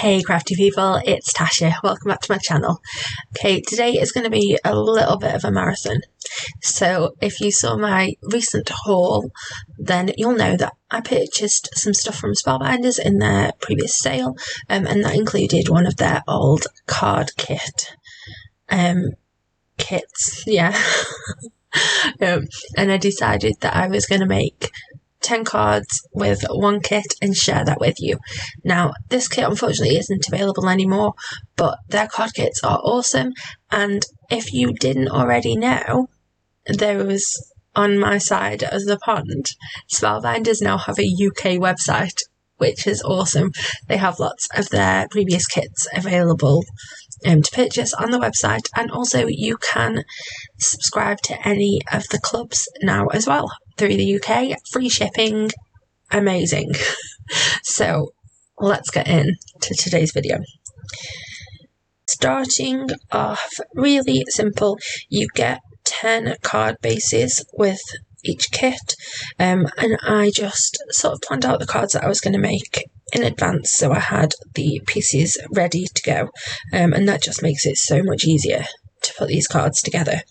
Hey crafty people, it's Tasha. Welcome back to my channel. Okay, today is going to be a little bit of a marathon. So if you saw my recent haul, then you'll know that I purchased some stuff from Spellbinders in their previous sale, and that included one of their old card kits. Yeah. And I decided that I was going to make 10 cards with one kit and share that with you. Now, this kit unfortunately isn't available anymore, but their card kits are awesome. And if you didn't already know, there was on my side of the pond, Spellbinders now have a UK website, which is awesome. They have lots of their previous kits available to purchase on the website, and also you can subscribe to any of the clubs now as well through the UK. Free shipping, amazing. So let's get into today's video. Starting off really simple, you get 10 card bases with each kit, and I just sort of planned out the cards that I was going to make in advance, so I had the pieces ready to go, and that just makes it so much easier to put these cards together.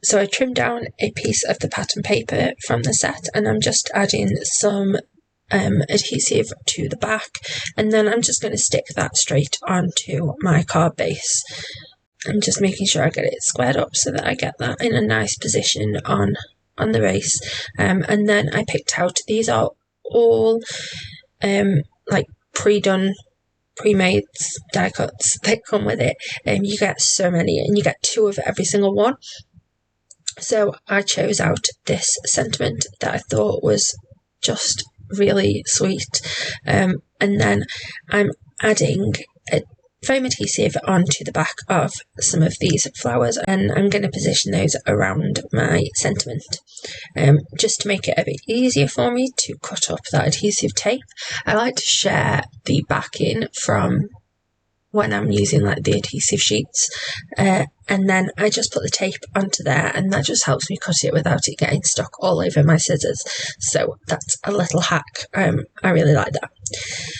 So I trimmed down a piece of the pattern paper from the set, and I'm just adding some adhesive to the back, and then I'm just going to stick that straight onto my card base. I'm just making sure I get it squared up so that I get that in a nice position on the base, and then I picked out, these are all like pre-done, pre-made die cuts that come with it, and you get so many, and you get 2 of every single one. So I chose out this sentiment that I thought was just really sweet, and then I'm adding a foam adhesive onto the back of some of these flowers, and I'm going to position those around my sentiment, just to make it a bit easier for me to cut up that adhesive tape. I like to share the backing from when I'm using like the adhesive sheets, and then I just put the tape onto there, and that just helps me cut it without it getting stuck all over my scissors. So that's a little hack. I really like that.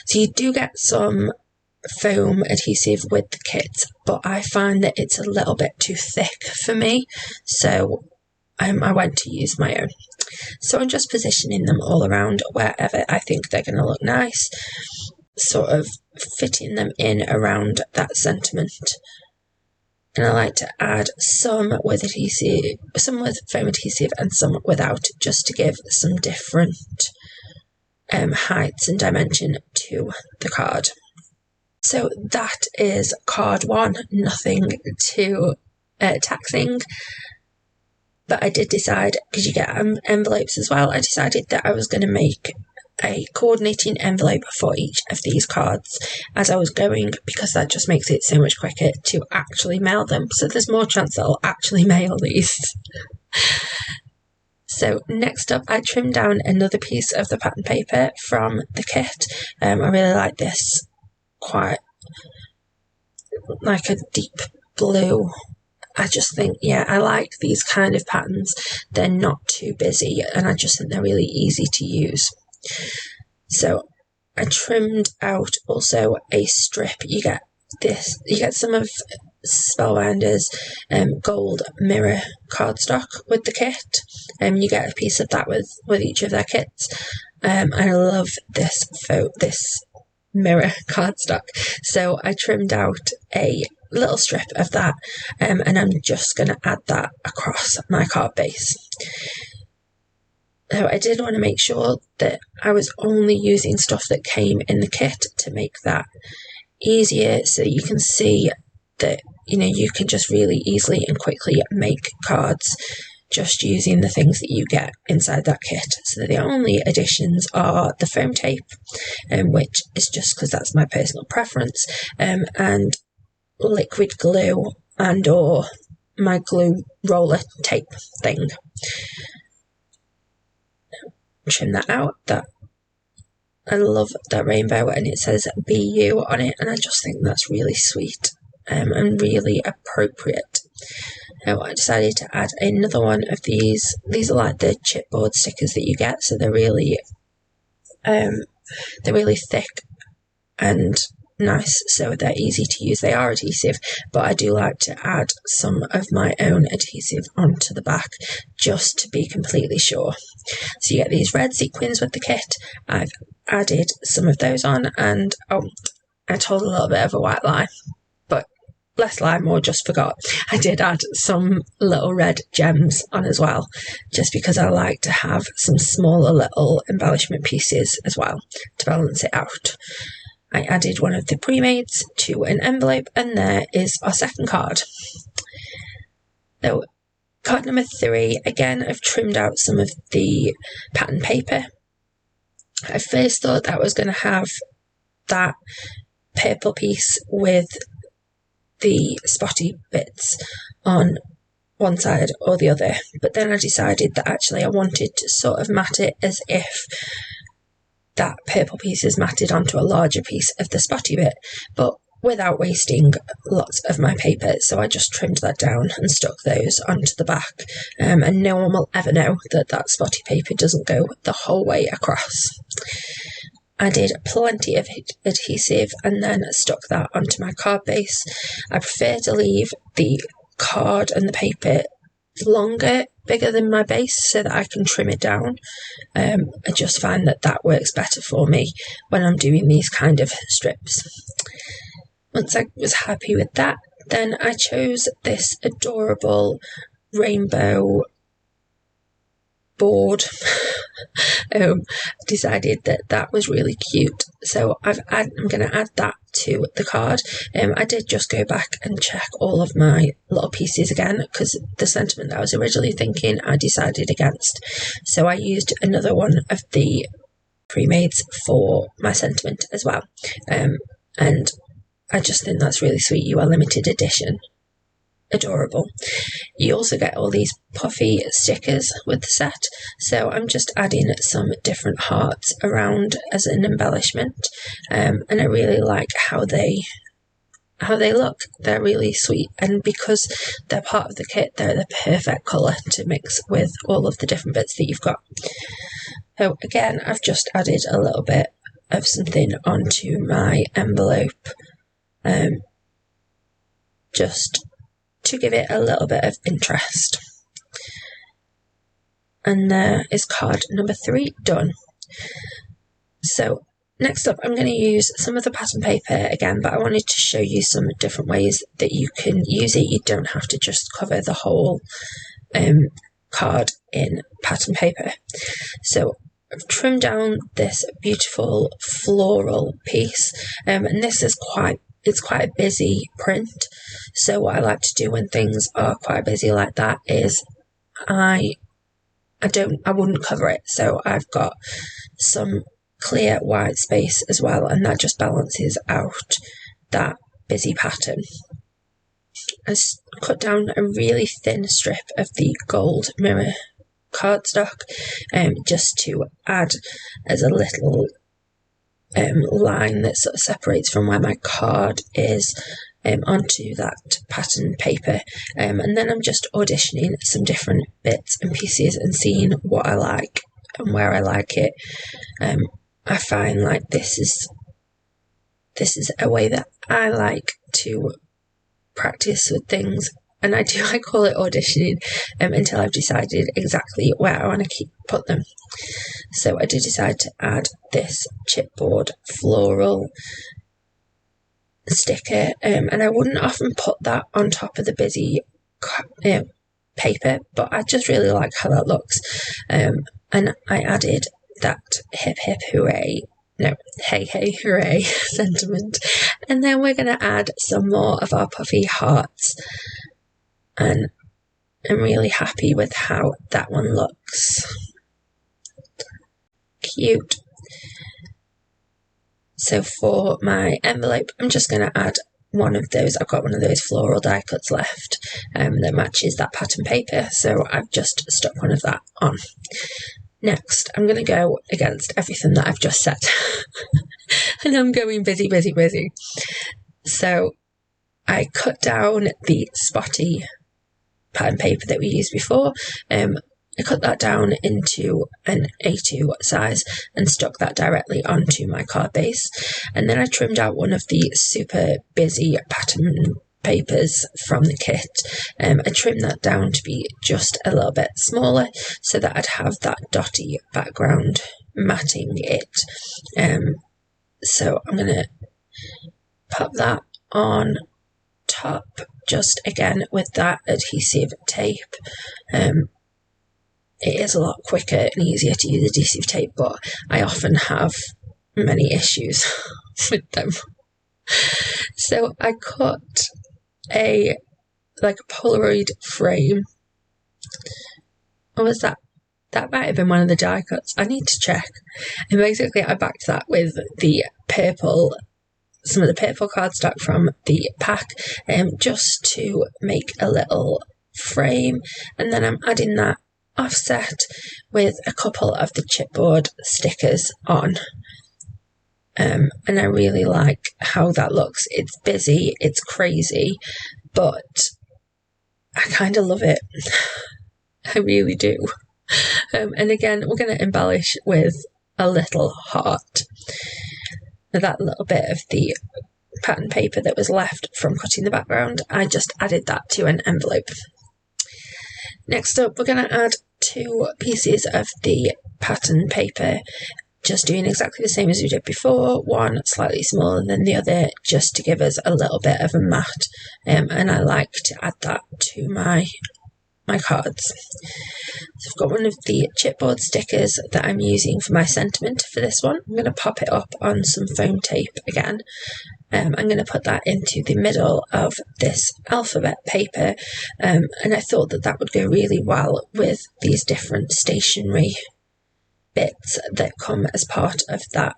So you do get some foam adhesive with the kit, but I find that it's a little bit too thick for me, so I went to use my own. So I'm just positioning them all around wherever I think they're going to look nice, sort of fitting them in around that sentiment. And I like to add some with adhesive, some with foam adhesive and some without, just to give some different heights and dimension to the card. So that is card 1, nothing too taxing. But I did decide, because you get envelopes as well, I decided that I was going to make a coordinating envelope for each of these cards as I was going, because that just makes it so much quicker to actually mail them. So there's more chance that I'll actually mail these. So next up, I trimmed down another piece of the pattern paper from the kit. I really like this, quite like a deep blue. I just think, yeah, I like these kind of patterns. They're not too busy, and I just think they're really easy to use. So I trimmed out also a strip. You get this, you get some of Spellbinders gold mirror cardstock with the kit, and you get a piece of that with each of their kits. I love this mirror cardstock, so I trimmed out a little strip of that, and I'm just going to add that across my card base. So I did want to make sure that I was only using stuff that came in the kit to make that easier, so you can see that, you know, you can just really easily and quickly make cards just using the things that you get inside that kit. So the only additions are the foam tape, which is just because that's my personal preference, and liquid glue and or my glue roller tape thing. Trim that out. That, I love that rainbow, and it says BU on it, and I just think that's really sweet and really appropriate. Now I decided to add another one of these. These are like the chipboard stickers that you get, so they're really thick and nice, so they're easy to use. They are adhesive, but I do like to add some of my own adhesive onto the back just to be completely sure. So you get these red sequins with the kit. I've added some of those on, and I told a little bit of a white lie, but less lie, more just forgot. I did add some little red gems on as well, just because I like to have some smaller little embellishment pieces as well to balance it out. I added one of the pre-mades to an envelope, and there is our second card. So card number 3, again, I've trimmed out some of the pattern paper. I first thought that I was going to have that purple piece with the spotty bits on one side or the other, but then I decided that actually I wanted to sort of mat it as if that purple piece is matted onto a larger piece of the spotty bit, but without wasting lots of my paper. So I just trimmed that down and stuck those onto the back, and no one will ever know that that spotty paper doesn't go the whole way across. I did plenty of adhesive and then stuck that onto my card base. I prefer to leave the card and the paper longer, bigger than my base, so that I can trim it down. I just find that that works better for me when I'm doing these kind of strips. Once I was happy with that, then I chose this adorable rainbow board. Decided that that was really cute, so I'm going to add that to the card. I did just go back and check all of my little pieces again, because the sentiment that I was originally thinking I decided against, so I used another one of the pre-mades for my sentiment as well, and I just think that's really sweet. You are limited edition. Adorable. You also get all these puffy stickers with the set, so I'm just adding some different hearts around as an embellishment, and I really like how they look. They're really sweet, and because they're part of the kit, they're the perfect colour to mix with all of the different bits that you've got. So again, I've just added a little bit of something onto my envelope, just to give it a little bit of interest. And there is card number 3 done. So next up, I'm going to use some of the pattern paper again, but I wanted to show you some different ways that you can use it. You don't have to just cover the whole card in pattern paper. So I've trimmed down this beautiful floral piece, and this is it's quite a busy print. So what I like to do when things are quite busy like that is I wouldn't cover it. So I've got some clear white space as well, and that just balances out that busy pattern. I cut down a really thin strip of the gold mirror cardstock, just to add as a little line that sort of separates from where my card is onto that pattern paper, and then I'm just auditioning some different bits and pieces and seeing what I like and where I like it. I find like this is a way that I like to practice with things, and I call it auditioning until I've decided exactly where I want to put them. So I did decide to add this chipboard floral sticker, and I wouldn't often put that on top of the busy paper, but I just really like how that looks, and I added that hip hip hooray, no, hey hey hooray sentiment, and then we're going to add some more of our puffy hearts, and I'm really happy with how that one looks. Cute. So for my envelope, I'm just going to add one of those. I've got one of those floral die cuts left that matches that pattern paper, so I've just stuck one of that on. Next, I'm going to go against everything that I've just said. And I'm going busy, busy, busy. So I cut down the spotty pattern paper that we used before, I cut that down into an A2 size and stuck that directly onto my card base. And then I trimmed out one of the super busy pattern papers from the kit. I trimmed that down to be just a little bit smaller so that I'd have that dotty background matting it. So I'm going to pop that on top, just again with that adhesive tape. It is a lot quicker and easier to use adhesive tape, but I often have many issues with them. So I cut a Polaroid frame. Or was that might have been one of the die cuts? I need to check. And basically I backed that with some of the purple cardstock from the pack, just to make a little frame. And then I'm adding that offset with a couple of the chipboard stickers on. And I really like how that looks. It's busy, it's crazy, but I kind of love it. I really do. And again, we're going to embellish with a little heart. That little bit of the pattern paper that was left from cutting the background, I just added that to an envelope. Next up, we're going to add 2 pieces of the pattern paper, just doing exactly the same as we did before, one slightly smaller than the other, just to give us a little bit of a mat, and I like to add that to my cards. So I've got one of the chipboard stickers that I'm using for my sentiment for this one. I'm going to pop it up on some foam tape again. I'm going to put that into the middle of this alphabet paper, and I thought that would go really well with these different stationery bits that come as part of that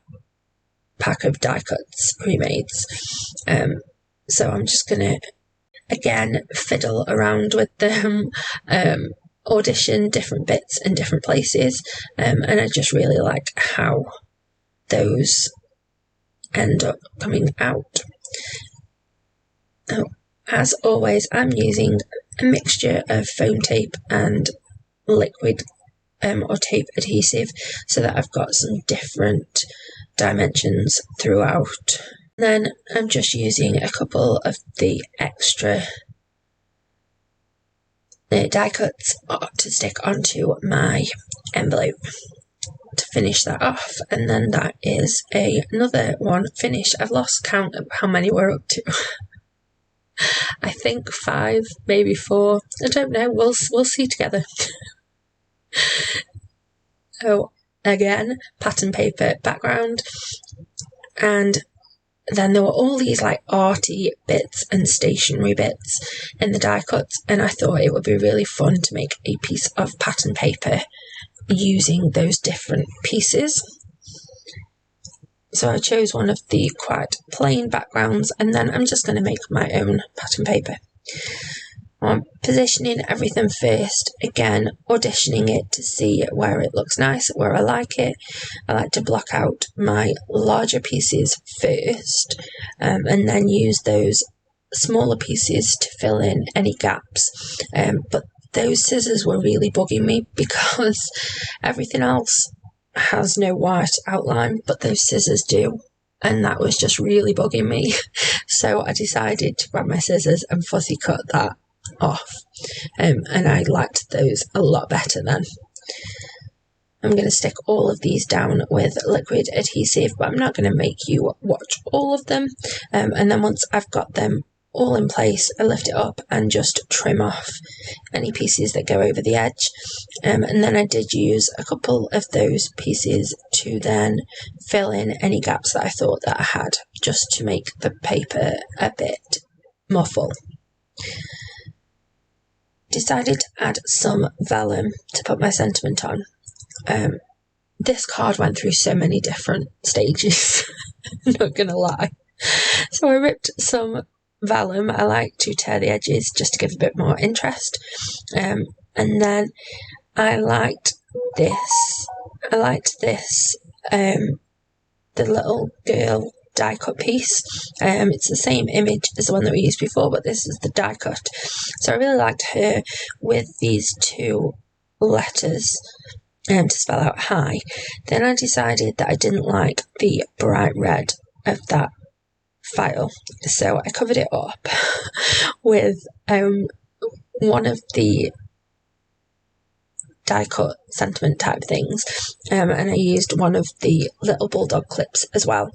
pack of die cuts pre-mades. So I'm just going to again fiddle around with them, audition different bits in different places, and I just really like how those end up coming out. As always, I'm using a mixture of foam tape and liquid or tape adhesive so that I've got some different dimensions throughout. Then I'm just using a couple of the extra die cuts to stick onto my envelope to finish that off, and then that is another one finished. I've lost count of how many we're up to. I think 5, maybe 4. I don't know. We'll see together. Oh, again, pattern paper background, and then there were all these arty bits and stationery bits in the die cuts, and I thought it would be really fun to make a piece of pattern paper using those different pieces. So I chose one of the quite plain backgrounds, and then I'm just going to make my own pattern paper. I'm positioning everything first, again auditioning it to see where it looks nice, where I like it. I like to block out my larger pieces first, and then use those smaller pieces to fill in any gaps. But those scissors were really bugging me because everything else has no white outline, but those scissors do. And that was just really bugging me. So I decided to grab my scissors and fussy cut that off, and I liked those a lot better then. I'm going to stick all of these down with liquid adhesive, but I'm not going to make you watch all of them, and then once I've got them all in place, I lift it up and just trim off any pieces that go over the edge, and then I did use a couple of those pieces to then fill in any gaps that I thought that I had, just to make the paper a bit more full. Decided to add some vellum to put my sentiment on. This card went through so many different stages, not gonna lie. So I ripped some vellum. I like to tear the edges just to give a bit more interest. And then I liked this. The little girl die cut piece. It's the same image as the one that we used before, but this is the die cut. So I really liked her with these 2 letters to spell out hi. Then I decided that I didn't like the bright red of that file, so I covered it up with one of the die cut sentiment type things, and I used one of the little bulldog clips as well.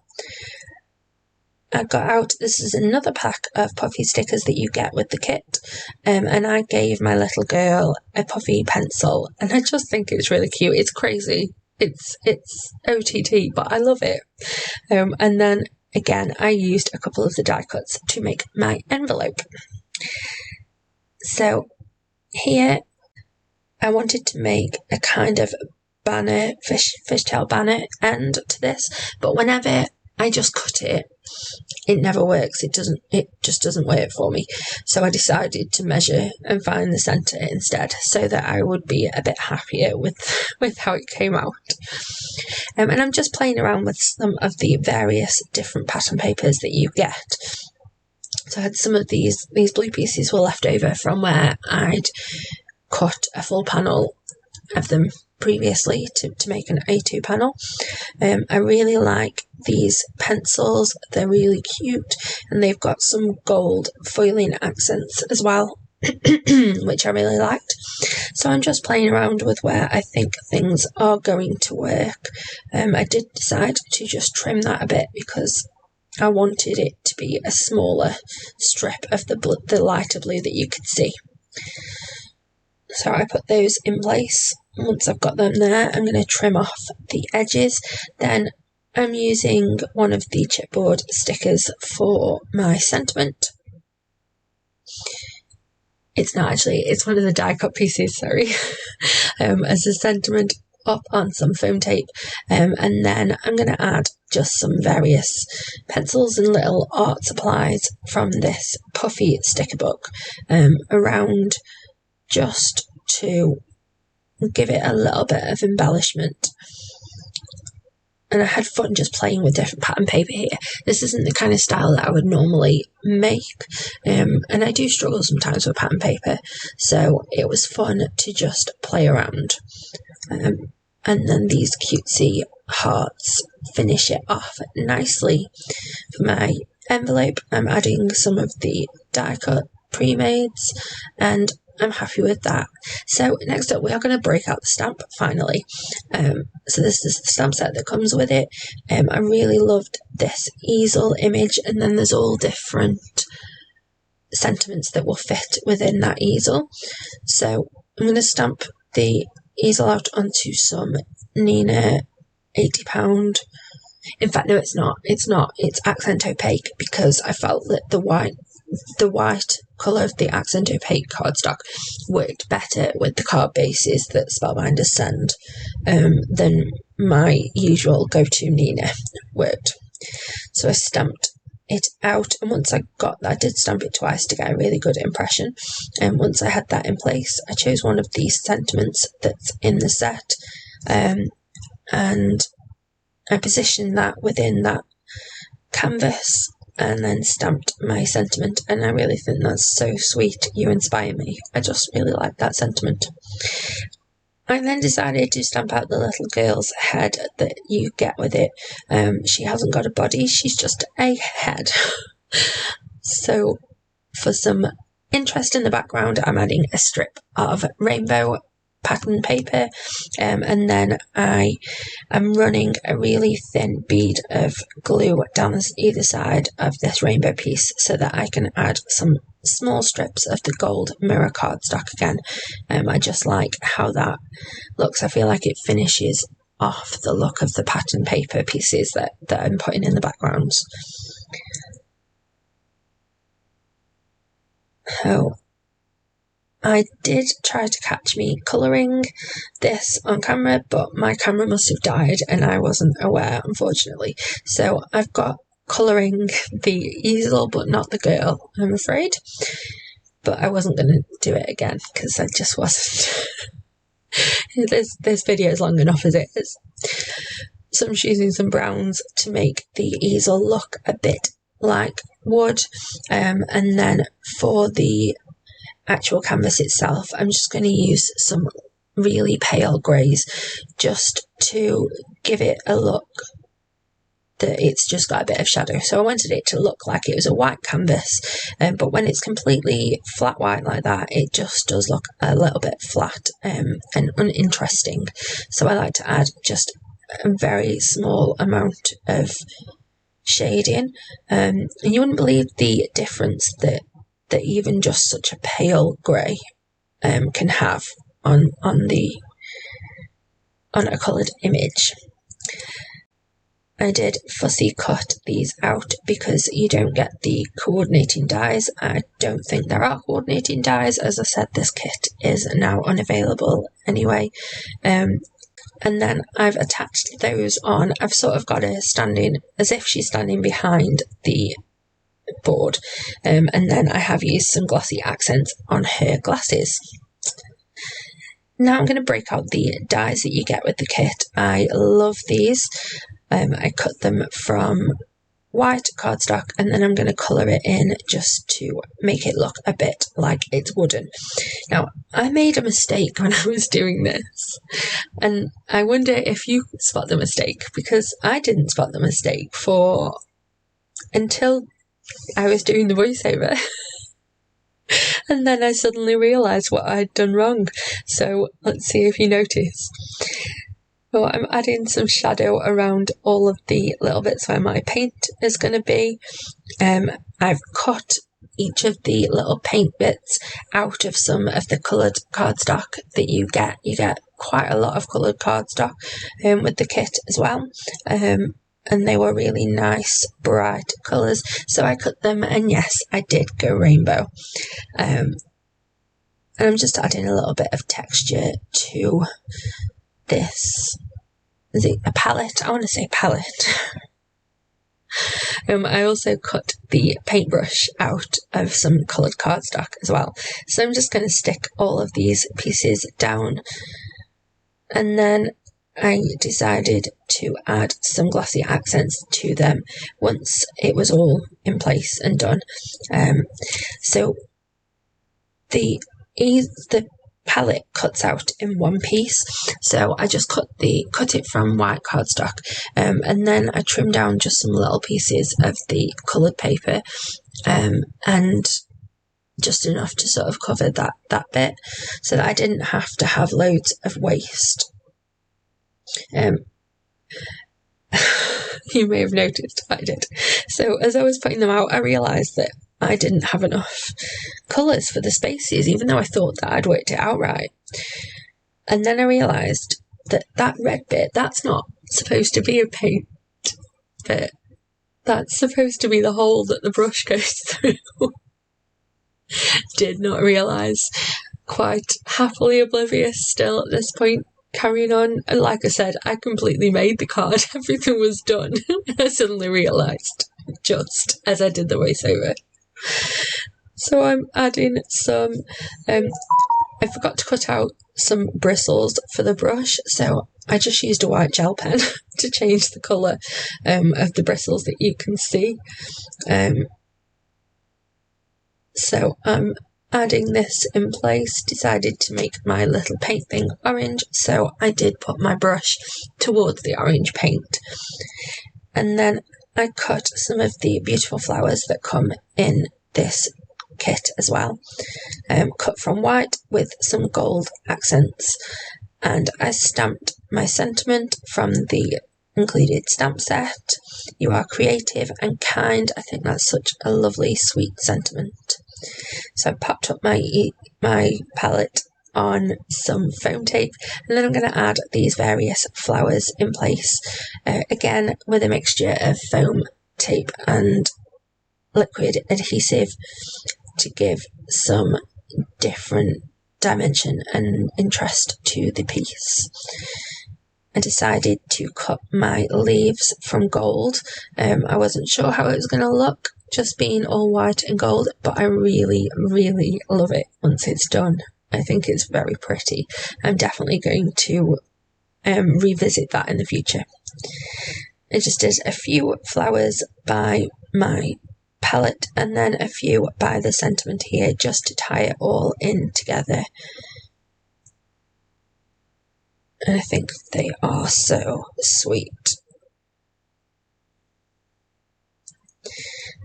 I got out, this is another pack of puffy stickers that you get with the kit, and I gave my little girl a puffy pencil, and I just think it's really cute. It's crazy, it's OTT, but I love it. And then again, I used a couple of the die cuts to make my envelope. So here I wanted to make a kind of banner, fishtail banner end to this, but whenever I just cut it, it never works. It just doesn't work for me. So I decided to measure and find the centre instead, so that I would be a bit happier with how it came out. And I'm just playing around with some of the various different pattern papers that you get. So I had some of these blue pieces were left over from where I'd cut a full panel of them previously to make an A2 panel. I really like these pencils, they're really cute, and they've got some gold foiling accents as well, which I really liked. So I'm just playing around with where I think things are going to work. I did decide to just trim that a bit because I wanted it to be a smaller strip of the lighter blue that you could see. So I put those in place. Once I've got them there, I'm going to trim off the edges. Then I'm using one of the chipboard stickers for my sentiment. It's not actually, it's one of the die cut pieces, sorry, as a sentiment up on some foam tape. And then I'm going to add just some various pencils and little art supplies from this puffy sticker book around, just to give it a little bit of embellishment. And I had fun just playing with different pattern paper here. This isn't the kind of style that I would normally make, and I do struggle sometimes with pattern paper, so it was fun to just play around. And then these cutesy hearts finish it off nicely. For my envelope, I'm adding some of the die cut pre-mades, and I'm happy with that. So next up, we are going to break out the stamp finally. So this is the stamp set that comes with it. I really loved this easel image, and then there's all different sentiments that will fit within that easel. So I'm going to stamp the easel out onto some Nina £80. In fact, no, it's not. It's accent opaque, because I felt that the white colour of the accent opaque cardstock worked better with the card bases that Spellbinders send than my usual go-to Nina worked. So I stamped it out, and once I got that, I did stamp it twice to get a really good impression. And once I had that in place, I chose one of these sentiments that's in the set, and I positioned that within that canvas, and then stamped my sentiment. And I really think that's so sweet. You inspire me. I just really like that sentiment. I then decided to stamp out the little girl's head that you get with it. She hasn't got a body, she's just a head. So for some interest in the background, I'm adding a strip of rainbow pattern paper, and then I am running a really thin bead of glue down either side of this rainbow piece so that I can add some small strips of the gold mirror cardstock again. I just like how that looks. I feel like it finishes off the look of the pattern paper pieces that I'm putting in the backgrounds. So I did try to catch me colouring this on camera, but my camera must have died and I wasn't aware, unfortunately. So I've got colouring the easel but not the girl, I'm afraid. But I wasn't going to do it again because I just wasn't. This video is long enough as it is. So I'm choosing some browns to make the easel look a bit like wood, and then for the actual canvas itself, I'm just going to use some really pale greys, just to give it a look that it's just got a bit of shadow. So I wanted it to look like it was a white canvas, but when it's completely flat white like that, it just does look a little bit flat and uninteresting. So I like to add just a very small amount of shading, and you wouldn't believe the difference that even just such a pale grey can have on a coloured image. I did fussy cut these out because you don't get the coordinating dies. I don't think there are coordinating dies. As I said, this kit is now unavailable anyway. And then I've attached those on. I've sort of got her standing as if she's standing behind the board. And then I have used some glossy accents on her glasses. Now I'm going to break out the dies that you get with the kit. I love these. I cut them from white cardstock, and then I'm going to colour it in just to make it look a bit like it's wooden. Now, I made a mistake when I was doing this, and I wonder if you spot the mistake, because I didn't spot the mistake until I was doing the voiceover. And then I suddenly realised what I'd done wrong. So let's see if you notice. So I'm adding some shadow around all of the little bits where my paint is going to be. I've cut each of the little paint bits out of some of the coloured cardstock that you get. You get quite a lot of coloured cardstock with the kit as well. And they were really nice, bright colours. So I cut them, and yes, I did go rainbow. And I'm just adding a little bit of texture to this. Is it a palette? I want to say palette. I also cut the paintbrush out of some coloured cardstock as well. So I'm just going to stick all of these pieces down. And then I decided to add some glossy accents to them once it was all in place and done. So the palette cuts out in one piece, so I just cut it from white cardstock, and then I trimmed down just some little pieces of the coloured paper, and just enough to sort of cover that bit, so that I didn't have to have loads of waste. You may have noticed I did. So as I was putting them out, I realised that I didn't have enough colours for the spaces, even though I thought that I'd worked it out right. And then I realised that red bit, that's not supposed to be a paint bit. That's supposed to be the hole that the brush goes through. Did not realise. Quite happily oblivious still at this point. Carrying on, and like I said, I completely made the card. Everything was done. I suddenly realised just as I did the voiceover. So I'm adding some, I forgot to cut out some bristles for the brush, so I just used a white gel pen to change the colour of the bristles that you can see. So I'm adding this in place, decided to make my little paint thing orange, so I did put my brush towards the orange paint. And then I cut some of the beautiful flowers that come in this kit as well, cut from white with some gold accents, and I stamped my sentiment from the included stamp set. You are creative and kind. I think that's such a lovely, sweet sentiment. So I popped up my palette on some foam tape, and then I'm going to add these various flowers in place, again with a mixture of foam tape and liquid adhesive to give some different dimension and interest to the piece. I decided to cut my leaves from gold. I wasn't sure how it was going to look just being all white and gold, but I really, really love it once it's done. I think it's very pretty. I'm definitely going to revisit that in the future. I just did a few flowers by my palette and then a few by the sentiment here just to tie it all in together. and I think they are so sweet.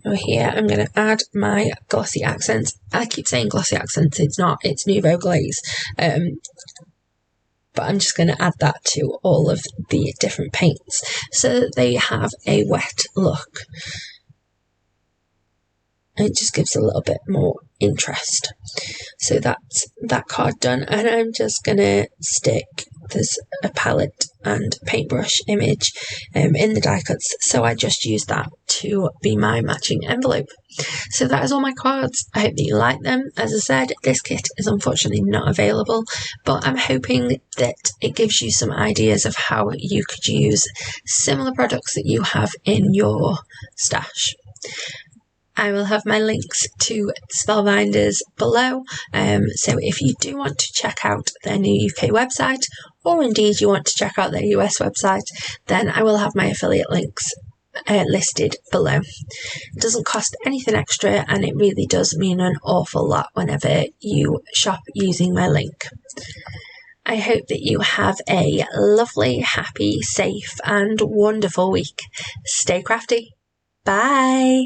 Over here, I'm going to add my glossy accents. I keep saying glossy accents, it's not, it's Nouveau Glaze. But I'm just going to add that to all of the different paints so that they have a wet look. It just gives a little bit more interest. So that's that card done, and I'm just going to stick, there's a palette and paintbrush image in the die cuts, so I just use that to be my matching envelope. So that is all my cards. I hope that you like them. As I said, this kit is unfortunately not available, but I'm hoping that it gives you some ideas of how you could use similar products that you have in your stash. I will have my links to Spellbinders below, so if you do want to check out their new UK website, or indeed you want to check out their US website, then I will have my affiliate links listed below. It doesn't cost anything extra, and it really does mean an awful lot whenever you shop using my link. I hope that you have a lovely, happy, safe and wonderful week. Stay crafty. Bye!